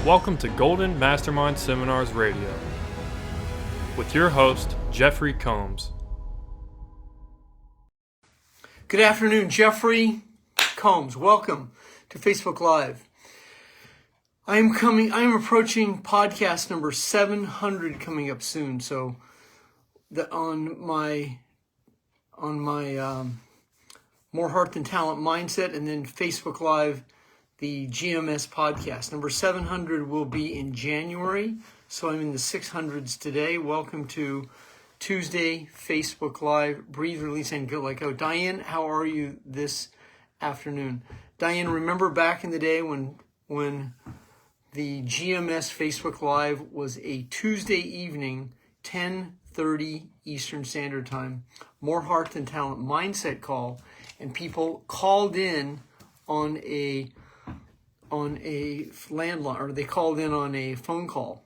Welcome to Golden Mastermind Seminars Radio with your host, Jeffrey Combs. Good afternoon, Jeffrey Combs. Welcome to Facebook Live. I am approaching podcast number 700 coming up soon. So on my More Heart Than Talent mindset, and then Facebook Live, the GMS Podcast. Number 700 will be in January, so I'm in the 600s today. Welcome to Tuesday Facebook Live, Breathe, Release, and Go Like Go. Diane, how are you this afternoon? Diane, remember back in the day when the GMS Facebook Live was a Tuesday evening, 10:30 Eastern Standard Time, More Heart Than Talent mindset call, and people called in on a landline, or they called in on a phone call.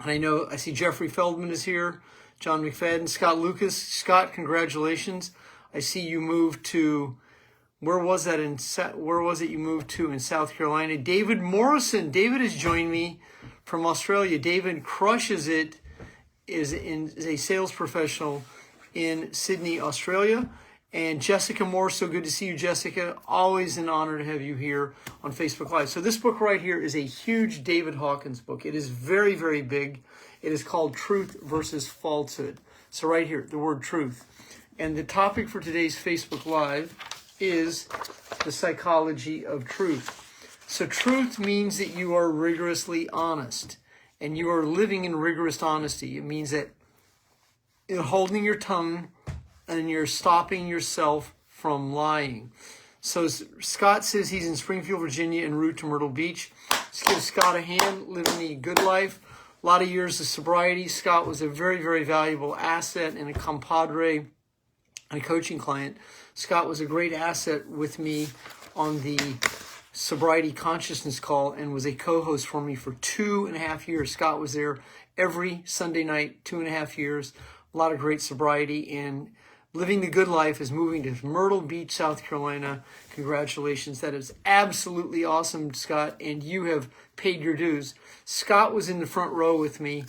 And I see Jeffrey Feldman is here, John McFadden, Scott Lucas. Scott, congratulations. I see you moved to, where was it you moved to in South Carolina? David Morrison. David has joined me from Australia. David crushes it, is a sales professional in Sydney, Australia. And Jessica Moore, so good to see you, Jessica. Always an honor to have you here on Facebook Live. So this book right here is a huge David Hawkins book. It is very, very big. It is called Truth versus Falsehood. So right here, the word truth. And the topic for today's Facebook Live is the psychology of truth. So truth means that you are rigorously honest, and you are living in rigorous honesty. It means that you're holding your tongue and you're stopping yourself from lying. So Scott says he's in Springfield, Virginia, en route to Myrtle Beach. Let's give Scott a hand, living the good life. A lot of years of sobriety. Scott was a very, very valuable asset and a compadre and a coaching client. Scott was a great asset with me on the sobriety consciousness call and was a co-host for me for 2.5 years. Scott was there every Sunday night, 2.5 years. A lot of great sobriety, and living the good life is moving to Myrtle Beach, South Carolina. Congratulations. That is absolutely awesome, Scott, and you have paid your dues. Scott was in the front row with me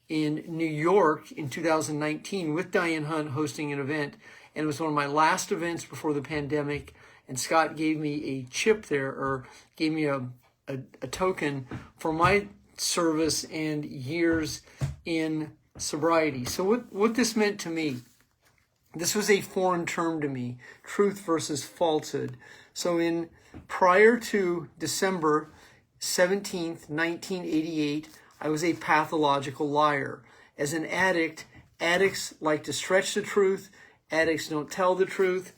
in New York in 2019 with Diane Hunt hosting an event, and it was one of my last events before the pandemic, and Scott gave me a chip there, or gave me a token for my service and years in sobriety. So what this meant to me, this was a foreign term to me, truth versus falsehood. So prior to December 17th, 1988, I was a pathological liar. As an addict, addicts like to stretch the truth. Addicts don't tell the truth.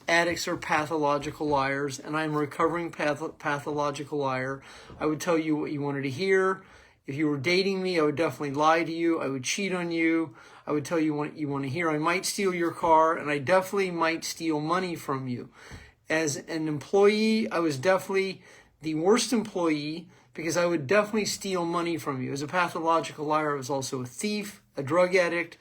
Addicts are pathological liars, and I'm a recovering pathological liar. I would tell you what you wanted to hear. If you were dating me, I would definitely lie to you. I would cheat on you. I would tell you what you want to hear. I might steal your car, and I definitely might steal money from you. As an employee, I was definitely the worst employee because I would definitely steal money from you. As a pathological liar, I was also a thief, a drug addict,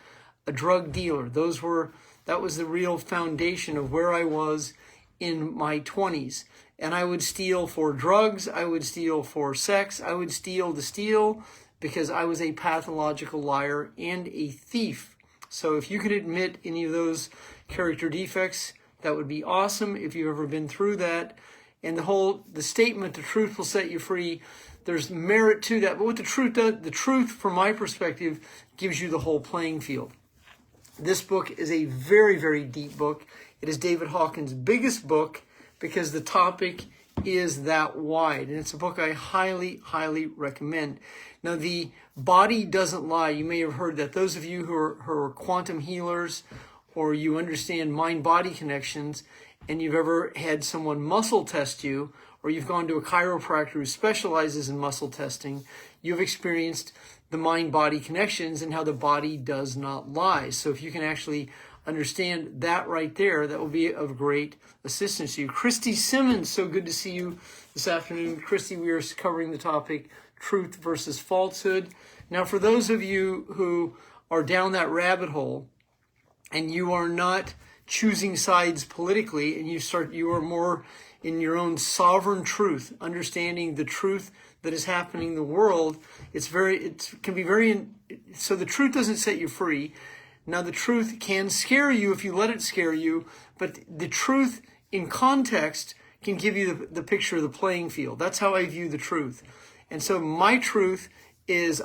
a drug dealer. That was the real foundation of where I was in my 20s. And I would steal for drugs, I would steal for sex, I would steal to steal because I was a pathological liar and a thief. So if you could admit any of those character defects, that would be awesome if you've ever been through that. And the statement, the truth will set you free, there's merit to that. But what the truth does, the truth from my perspective gives you the whole playing field. This book is a very, very deep book. It is David Hawkins' biggest book because the topic is that wide. And it's a book I highly, highly recommend. Now, the body doesn't lie. You may have heard that. Those of you who are quantum healers, or you understand mind-body connections, and you've ever had someone muscle test you, or you've gone to a chiropractor who specializes in muscle testing, you've experienced the mind-body connections and how the body does not lie. So if you can actually understand that right there, that will be of great assistance to you. Christy Simmons, so good to see you this afternoon. Christy, we are covering the topic, truth versus falsehood. Now, for those of you who are down that rabbit hole and you are not choosing sides politically, and you are more in your own sovereign truth, understanding the truth that is happening in the world. So the truth doesn't set you free. Now, the truth can scare you if you let it scare you, but the truth in context can give you the picture of the playing field. That's how I view the truth. And so my truth is,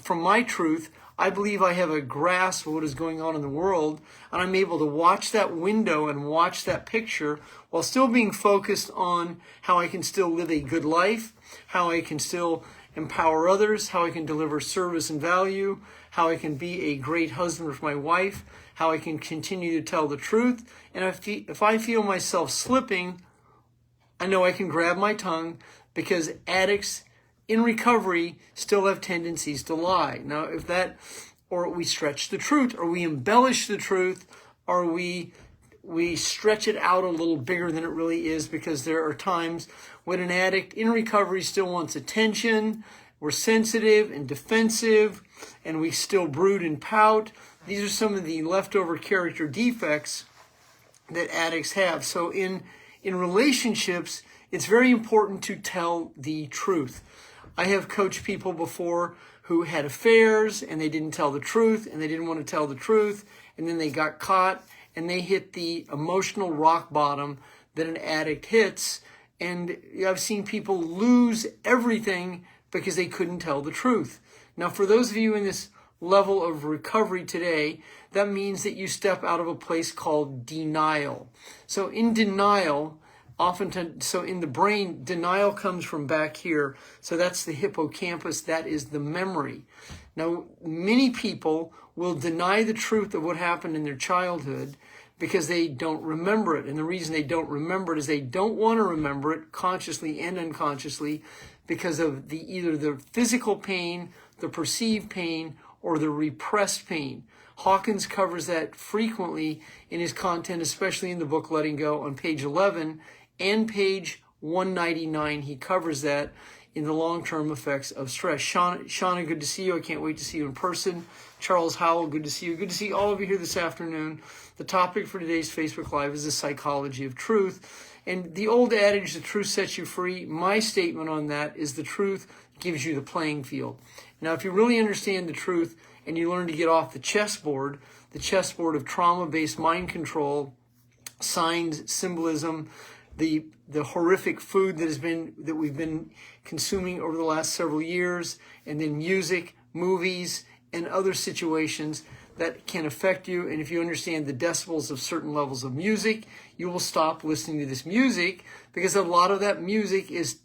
from my truth, I believe I have a grasp of what is going on in the world, and I'm able to watch that window and watch that picture while still being focused on how I can still live a good life, how I can still empower others, how I can deliver service and value, how I can be a great husband for my wife, how I can continue to tell the truth. And if I feel myself slipping, I know I can grab my tongue, because addicts in recovery still have tendencies to lie. Now, or we stretch the truth, or we embellish the truth, or we stretch it out a little bigger than it really is, because there are times when an addict in recovery still wants attention. We're sensitive and defensive, and we still brood and pout. These are some of the leftover character defects that addicts have. So in relationships, it's very important to tell the truth. I have coached people before who had affairs, and they didn't tell the truth, and they didn't want to tell the truth, and then they got caught, and they hit the emotional rock bottom that an addict hits. And I've seen people lose everything because they couldn't tell the truth. Now, for those of you in this level of recovery today, that means that you step out of a place called denial. So in denial, oftentimes, in the brain, denial comes from back here. So that's the hippocampus. That is the memory. Now, many people will deny the truth of what happened in their childhood because they don't remember it. And the reason they don't remember it is they don't want to remember it consciously and unconsciously because of either the physical pain, the perceived pain, or the repressed pain. Hawkins covers that frequently in his content, especially in the book Letting Go on page 11 and page 199. He covers that in the long-term effects of stress. Shauna, good to see you. I can't wait to see you in person. Charles Howell, good to see you. Good to see all of you here this afternoon. The topic for today's Facebook Live is the psychology of truth. And the old adage, the truth sets you free, my statement on that is the truth gives you the playing field. Now, if you really understand the truth and you learn to get off the chessboard of trauma-based mind control, signs, symbolism, the horrific food that we've been consuming over the last several years, and then music, movies, and other situations that can affect you. And if you understand the decibels of certain levels of music, you will stop listening to this music, because a lot of that music is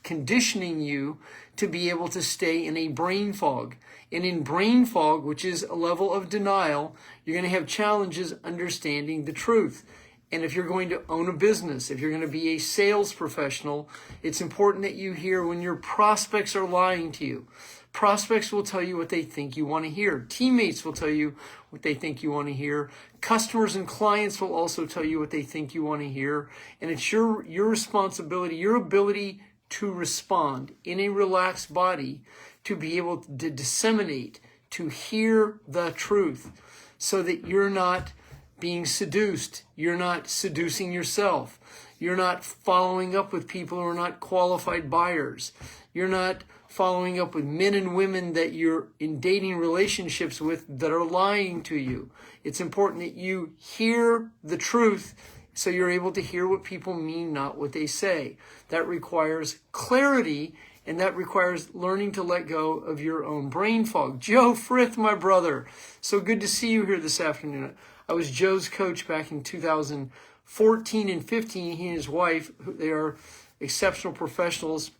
conditioning you to be able to stay in a brain fog. And in brain fog, which is a level of denial, you're going to have challenges understanding the truth. And if you're going to own a business, if you're going to be a sales professional, it's important that you hear when your prospects are lying to you. Prospects will tell you what they think you want to hear. Teammates will tell you what they think you want to hear. Customers and clients will also tell you what they think you want to hear. And it's your responsibility, your ability to respond in a relaxed body, to be able to disseminate, to hear the truth, so that you're not being seduced. You're not seducing yourself. You're not following up with people who are not qualified buyers. You're not following up with men and women that you're in dating relationships with that are lying to you. It's important that you hear the truth so you're able to hear what people mean, not what they say. That requires clarity, and that requires learning to let go of your own brain fog. Joe Frith, my brother, so good to see you here this afternoon. I was Joe's coach back in 2014 and 15. He and his wife, they are exceptional professionals.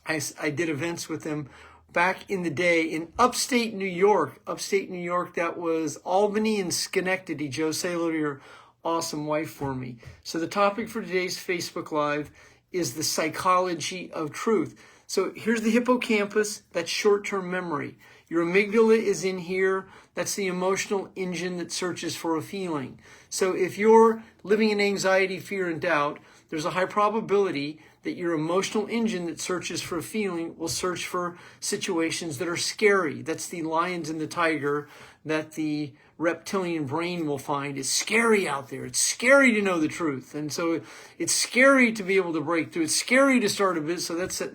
I did events with them back in the day in upstate New York. That was Albany and Schenectady. Joe, say hello to your awesome wife for me. So the topic for today's Facebook Live is the psychology of truth. So here's the hippocampus, that's short-term memory. Your amygdala is in here. That's the emotional engine that searches for a feeling. So if you're living in anxiety, fear, and doubt, there's a high probability that your emotional engine that searches for a feeling will search for situations that are scary. That's the lions and the tiger that the reptilian brain will find. It's scary out there. It's scary to know the truth. And so it's scary to be able to break through. It's scary to start a business. So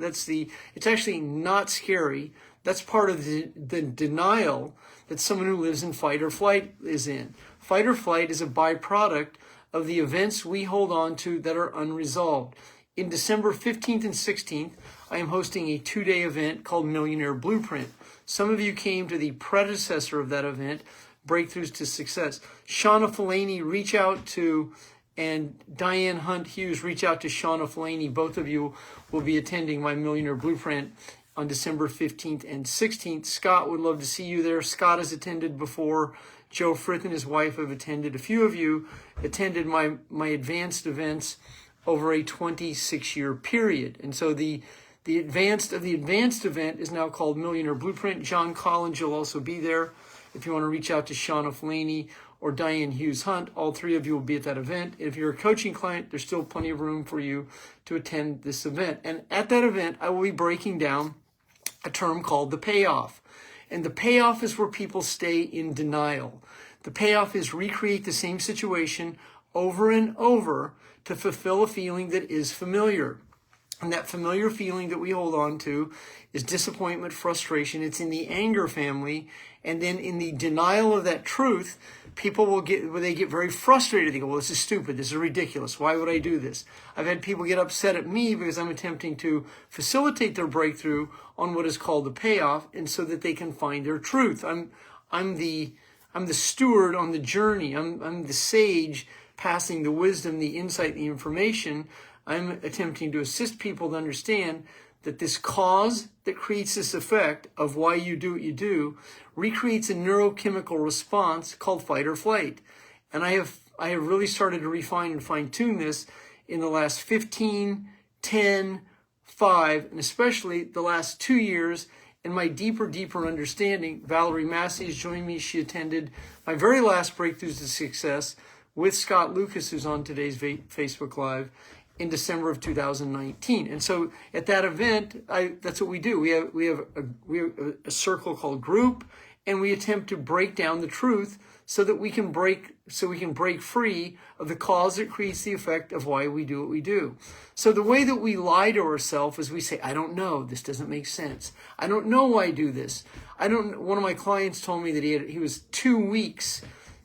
it's actually not scary. That's part of the denial that someone who lives in fight or flight is in. Fight or flight is a byproduct of the events we hold on to that are unresolved. In December 15th and 16th, I am hosting a 2-day event called Millionaire Blueprint. Some of you came to the predecessor of that event, Breakthroughs to Success. Shauna Fellaini, reach out to, and Diane Hunt Hughes, reach out to Shauna Fellaini. Both of you will be attending my Millionaire Blueprint on December 15th and 16th. Scott would love to see you there. Scott has attended before. Joe Frith and his wife have attended. A few of you attended my advanced events over a 26-year period. And so the advanced event is now called Millionaire Blueprint. John Collins, you'll also be there. If you want to reach out to Shauna Fellaini or Diane Hughes Hunt, all three of you will be at that event. If you're a coaching client, there's still plenty of room for you to attend this event. And at that event, I will be breaking down a term called the payoff. And the payoff is where people stay in denial. The payoff is recreate the same situation over and over to fulfill a feeling that is familiar. And that familiar feeling that we hold on to is disappointment, frustration. It's in the anger family. And then in the denial of that truth, people get very frustrated. They go, well, this is stupid. This is ridiculous. Why would I do this? I've had people get upset at me because I'm attempting to facilitate their breakthrough on what is called the payoff, and so that they can find their truth. I'm the steward on the journey. I'm the sage passing the wisdom, the insight, the information. I'm attempting to assist people to understand that this cause that creates this effect of why you do what you do recreates a neurochemical response called fight or flight. And I have really started to refine and fine-tune this in the last 15, 10, 5, and especially the last 2 years in my deeper understanding. Valerie Massey has joined me. She attended my very last Breakthroughs to Success with Scott Lucas, who's on today's Facebook Live, in December of 2019. And so at that event, that's what we do. We have a circle called group, and we attempt to break down the truth so that we can break free of the cause that creates the effect of why we do what we do. So the way that we lie to ourselves is we say, I don't know, this doesn't make sense. I don't know why I do this. One of my clients told me that he was 2 weeks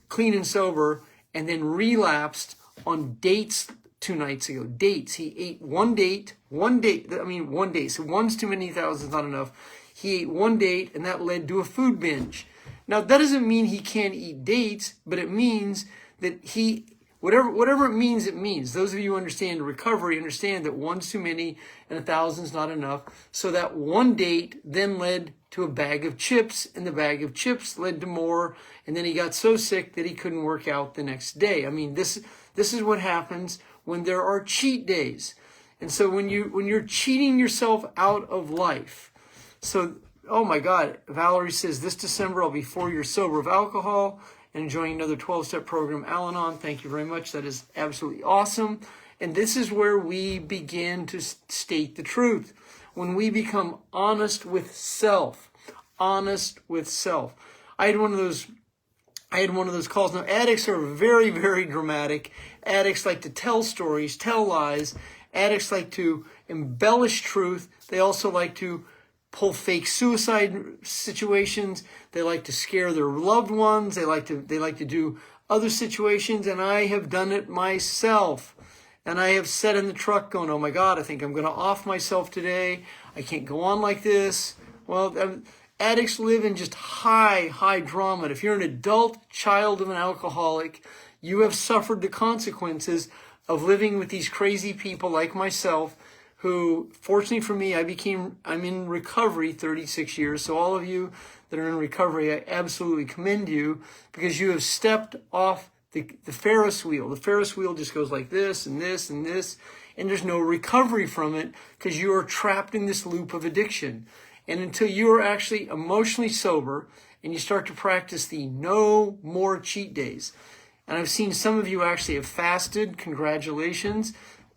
clean and sober and then relapsed on dates 2 nights ago. Dates. He ate one date. So one's too many, thousand's not enough. He ate one date, and that led to a food binge. Now, that doesn't mean he can't eat dates, but it means that whatever it means, it means. Those of you who understand recovery understand that one's too many and 1,000's not enough. So that one date then led to a bag of chips, and the bag of chips led to more, and then he got so sick that he couldn't work out the next day. I mean, this is what happens when there are cheat days. And so when you're cheating yourself out of life. So, oh my God, Valerie says, this December I'll be 4 years sober of alcohol and enjoying another 12-step program, Al-Anon. Thank you very much. That is absolutely awesome. And this is where we begin to state the truth. When we become honest with self. Honest with self. I had one of those calls. Now, addicts are very, very dramatic. Addicts like to tell stories, tell lies. Addicts like to embellish truth. They also like to pull fake suicide situations. They like to scare their loved ones. They like to do other situations. And I have done it myself. And I have sat in the truck going, oh my God, I think I'm going to off myself today. I can't go on like this. Well, addicts live in just high drama. And if you're an adult child of an alcoholic, you have suffered the consequences of living with these crazy people like myself, who, fortunately for me, I'm in recovery 36 years. So all of you that are in recovery, I absolutely commend you, because you have stepped off the Ferris wheel. The Ferris wheel just goes like this and this and this, and there's no recovery from it because you are trapped in this loop of addiction. And until you are actually emotionally sober and you start to practice the no more cheat days. And I've seen some of you actually have fasted. Congratulations.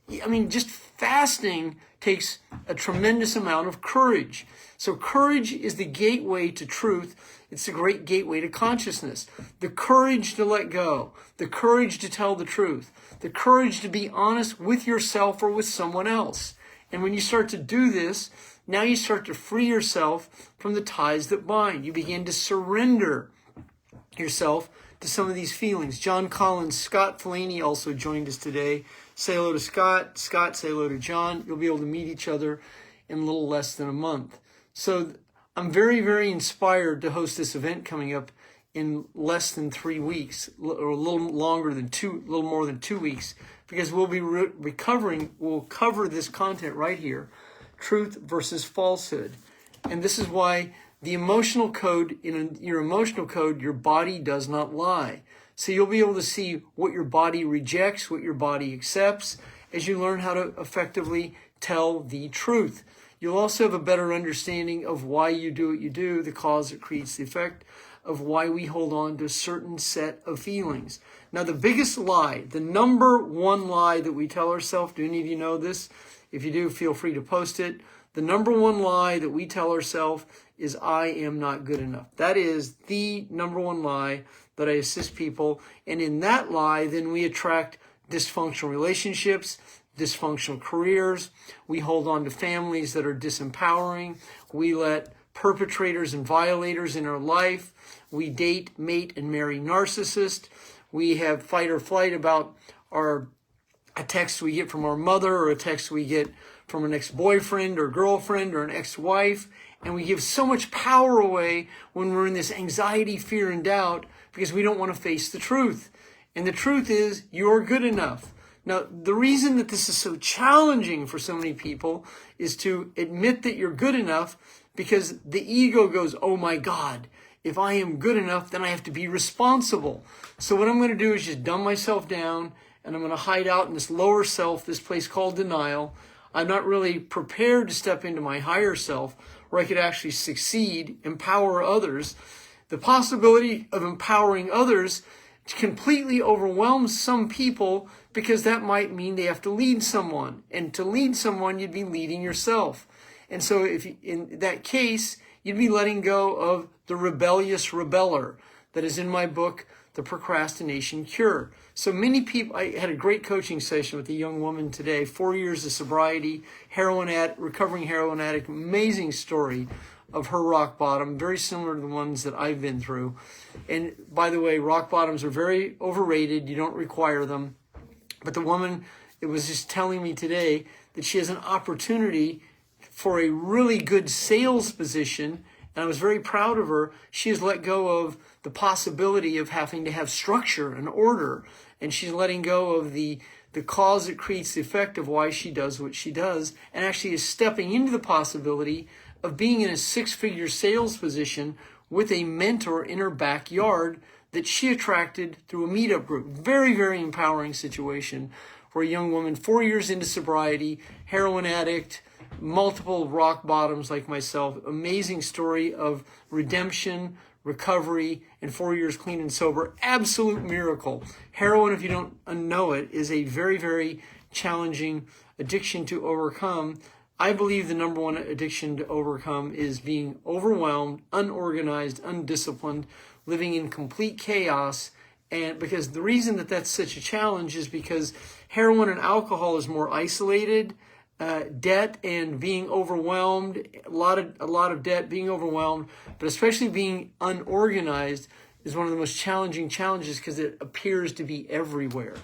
just fasting takes a tremendous amount of courage. So courage is the gateway to truth. It's a great gateway to consciousness. The courage to let go, the courage to tell the truth, the courage to be honest with yourself or with someone else. And when you start to do this, now you start to free yourself from the ties that bind. You begin to surrender yourself to some of these feelings. John Collins, Scott Fallaney also joined us today. Say hello to Scott. Scott, say hello to John. You'll be able to meet each other in a little less than a month. So I'm very, very inspired to host this event coming up in less than 3 weeks, or a little more than 2 weeks, because we'll be we'll cover this content right here, truth versus falsehood. And this is why the emotional code, in your emotional code, your body does not lie. So you'll be able to see what your body rejects, what your body accepts, as you learn how to effectively tell the truth. You'll also have a better understanding of why you do what you do, the cause that creates the effect, of why we hold on to a certain set of feelings. Now, the biggest lie, the number one lie that we tell ourselves, do any of you know this? If you do, feel free to post it. The number one lie that we tell ourselves is, I am not good enough. That is the number one lie that I assist people. And in that lie, then we attract dysfunctional relationships, dysfunctional careers. We hold on to families that are disempowering. We let perpetrators and violators in our life. We date, mate, and marry narcissists. We have fight or flight about a text we get from our mother, or a text we get from an ex-boyfriend or girlfriend or an ex-wife. And we give so much power away when we're in this anxiety, fear, and doubt because we don't want to face the truth. And the truth is, you're good enough. Now, the reason that this is so challenging for so many people is to admit that you're good enough, because the ego goes, oh my God, if I am good enough, then I have to be responsible. So what I'm going to do is just dumb myself down, and I'm going to hide out in this lower self, this place called denial. I'm not really prepared to step into my higher self, where I could actually succeed, empower others. The possibility of empowering others completely overwhelms some people, because that might mean they have to lead someone. And to lead someone, you'd be leading yourself. And so if in that case, you'd be letting go of the rebellious rebeller that is in my book, The Procrastination Cure. So many people, I had a great coaching session with a young woman today, 4 years of sobriety, recovering heroin addict, amazing story of her rock bottom, very similar to the ones that I've been through. And by the way, rock bottoms are very overrated. You don't require them. But the woman, it was just telling me today that she has an opportunity for a really good sales position, and I was very proud of her. She has let go of the possibility of having to have structure and order, and she's letting go of the cause that creates the effect of why she does what she does, and actually is stepping into the possibility of being in a six-figure sales position with a mentor in her backyard that she attracted through a meetup group. Very, very empowering situation for a young woman, 4 years into sobriety, heroin addict, multiple rock bottoms like myself. Amazing story of redemption, recovery, and 4 years clean and sober. Absolute miracle. Heroin, if you don't know it, is a very, very challenging addiction to overcome. I believe the number one addiction to overcome is being overwhelmed, unorganized, undisciplined, living in complete chaos. And because the reason that that's such a challenge is because heroin and alcohol is more isolated. Debt and being overwhelmed, a lot of debt, being overwhelmed, but especially being unorganized is one of the most challenging challenges, because it appears to be everywhere.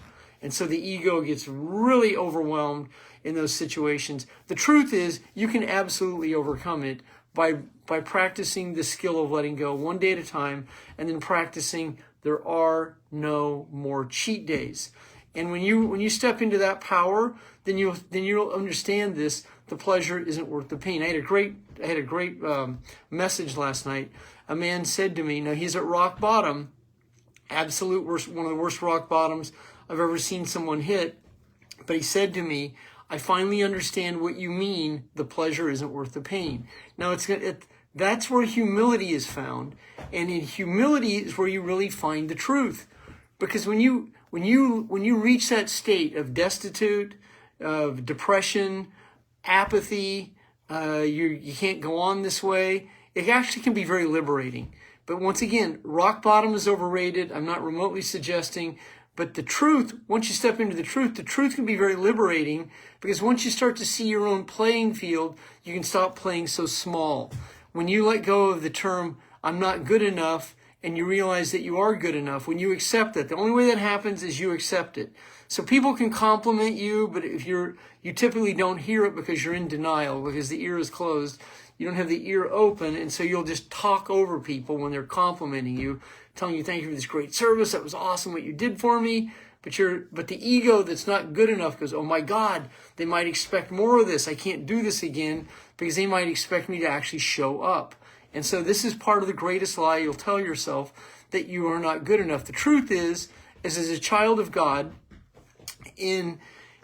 And so the ego gets really overwhelmed in those situations. The truth is, you can absolutely overcome it by practicing the skill of letting go one day at a time, and then practicing there are no more cheat days. And when you step into that power, then you'll understand this. The pleasure isn't worth the pain. I had a great message last night. A man said to me, now he's at rock bottom, absolute worst, one of the worst rock bottoms I've ever seen someone hit. But he said to me, I finally understand what you mean. The pleasure isn't worth the pain. Now that's where humility is found, and in humility is where you really find the truth. Because when you reach that state of destitute, of depression, apathy, you can't go on this way. It actually can be very liberating. But once again, rock bottom is overrated. I'm not remotely suggesting. But the truth, once you step into the truth can be very liberating, because once you start to see your own playing field, you can stop playing so small. When you let go of the term, I'm not good enough, and you realize that you are good enough, when you accept that, the only way that happens is you accept it. So people can compliment you, but if you typically don't hear it because you're in denial, because the ear is closed. You don't have the ear open, and so you'll just talk over people when they're complimenting you, telling you thank you for this great service, that was awesome what you did for me. But the ego that's not good enough goes, oh my God, they might expect more of this. I can't do this again, because they might expect me to actually show up. And so this is part of the greatest lie you'll tell yourself, that you are not good enough. The truth is as a child of God, in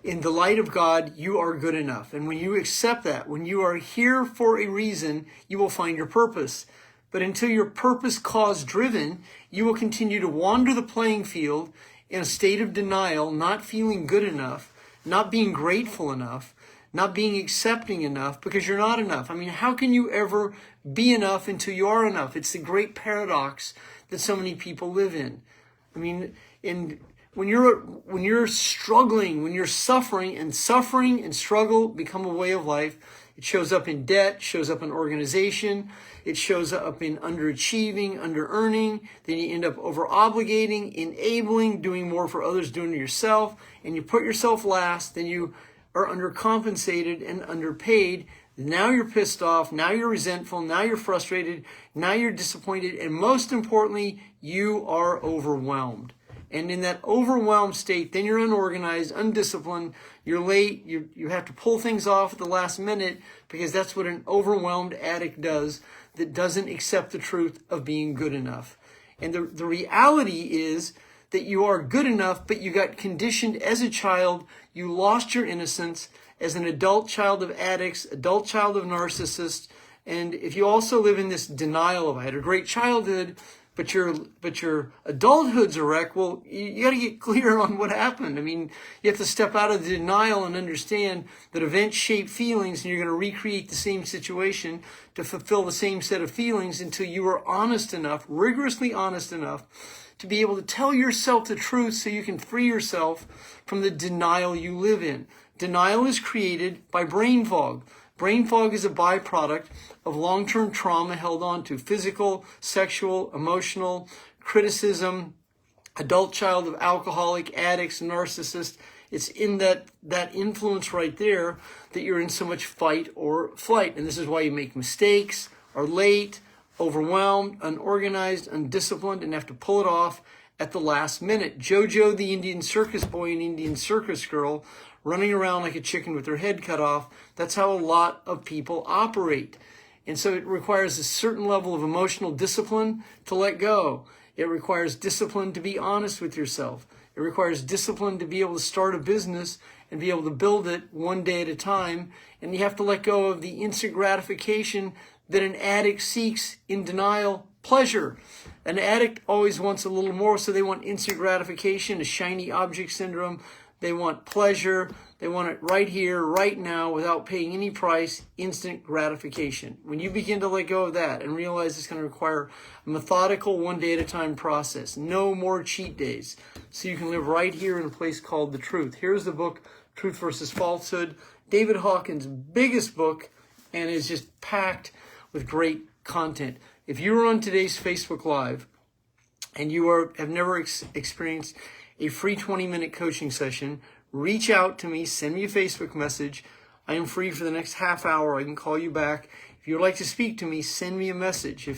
the light of God, you are good enough. And when you accept that, when you are here for a reason, you will find your purpose. But until you're purpose cause driven, you will continue to wander the playing field in a state of denial, not feeling good enough, not being grateful enough, not being accepting enough, because you're not enough. I mean, how can you ever be enough until you are enough? It's the great paradox that so many people live in. I mean, when you're struggling, when you're suffering and struggle become a way of life, it shows up in debt, shows up in organization, it shows up in underachieving, under-earning, then you end up over-obligating, enabling, doing more for others, doing it yourself, and you put yourself last, then you are undercompensated and underpaid. Now you're pissed off, now you're resentful, now you're frustrated, now you're disappointed, and most importantly, you are overwhelmed. And in that overwhelmed state, then you're unorganized, undisciplined, you're late, you have to pull things off at the last minute, because that's what an overwhelmed addict does, that doesn't accept the truth of being good enough. And the reality is that you are good enough, but you got conditioned as a child, you lost your innocence as an adult child of addicts, adult child of narcissists, and if you also live in this denial of, I had a great childhood, but your adulthood's a wreck, well, you got to get clear on what happened. I mean, you have to step out of the denial and understand that events shape feelings, and you're going to recreate the same situation to fulfill the same set of feelings until you are honest enough, rigorously honest enough, to be able to tell yourself the truth so you can free yourself from the denial you live in. Denial is created by brain fog. Brain fog is a byproduct of long-term trauma held on to physical, sexual, emotional, criticism, adult child of alcoholic, addicts, narcissists. It's in that influence right there that you're in so much fight or flight. And this is why you make mistakes, are late, overwhelmed, unorganized, undisciplined, and have to pull it off at the last minute. JoJo, the Indian circus boy and Indian circus girl, running around like a chicken with their head cut off. That's how a lot of people operate. And so it requires a certain level of emotional discipline to let go. It requires discipline to be honest with yourself. It requires discipline to be able to start a business and be able to build it one day at a time. And you have to let go of the instant gratification that an addict seeks in denial, pleasure. An addict always wants a little more, so they want instant gratification, a shiny object syndrome. They want pleasure. They want it right here, right now, without paying any price, instant gratification. When you begin to let go of that and realize it's going to require a methodical, one day at a time process, no more cheat days, so you can live right here in a place called The Truth. Here's the book, Truth versus Falsehood, David Hawkins' biggest book, and is just packed with great content. If you are on today's Facebook Live and you have never experienced a free 20-minute coaching session, reach out to me, send me a Facebook message. I am free for the next half hour. I can call you back. If you'd like to speak to me, send me a message.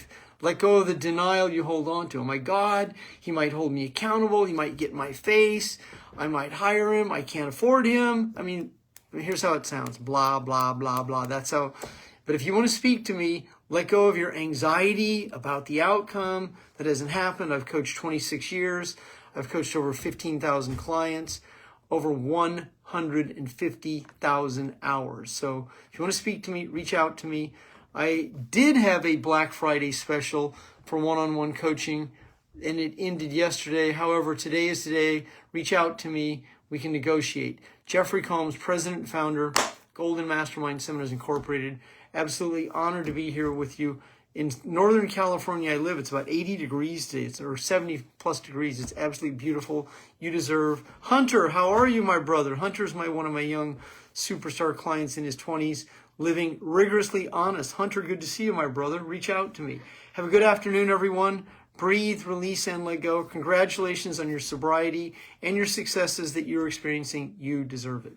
Let go of the denial you hold on to. Oh my God, he might hold me accountable. He might get in my face. I might hire him. I can't afford him. I mean, here's how it sounds. Blah, blah, blah, blah. That's how. But if you want to speak to me, let go of your anxiety about the outcome. That hasn't happened. I've coached 26 years. I've coached over 15,000 clients, over 150,000 hours. So if you want to speak to me, reach out to me. I did have a Black Friday special for one-on-one coaching, and it ended yesterday. However, today is today. Reach out to me. We can negotiate. Jeffery Combs, president and founder, Golden Mastermind Seminars Incorporated. Absolutely honored to be here with you. In Northern California I live, it's about 80 degrees today, or 70 plus degrees. It's absolutely beautiful. You deserve. Hunter, how are you, my brother? Hunter's one of my young superstar clients in his 20s, living rigorously honest. Hunter, good to see you, my brother. Reach out to me. Have a good afternoon, everyone. Breathe, release, and let go. Congratulations on your sobriety and your successes that you're experiencing. You deserve it.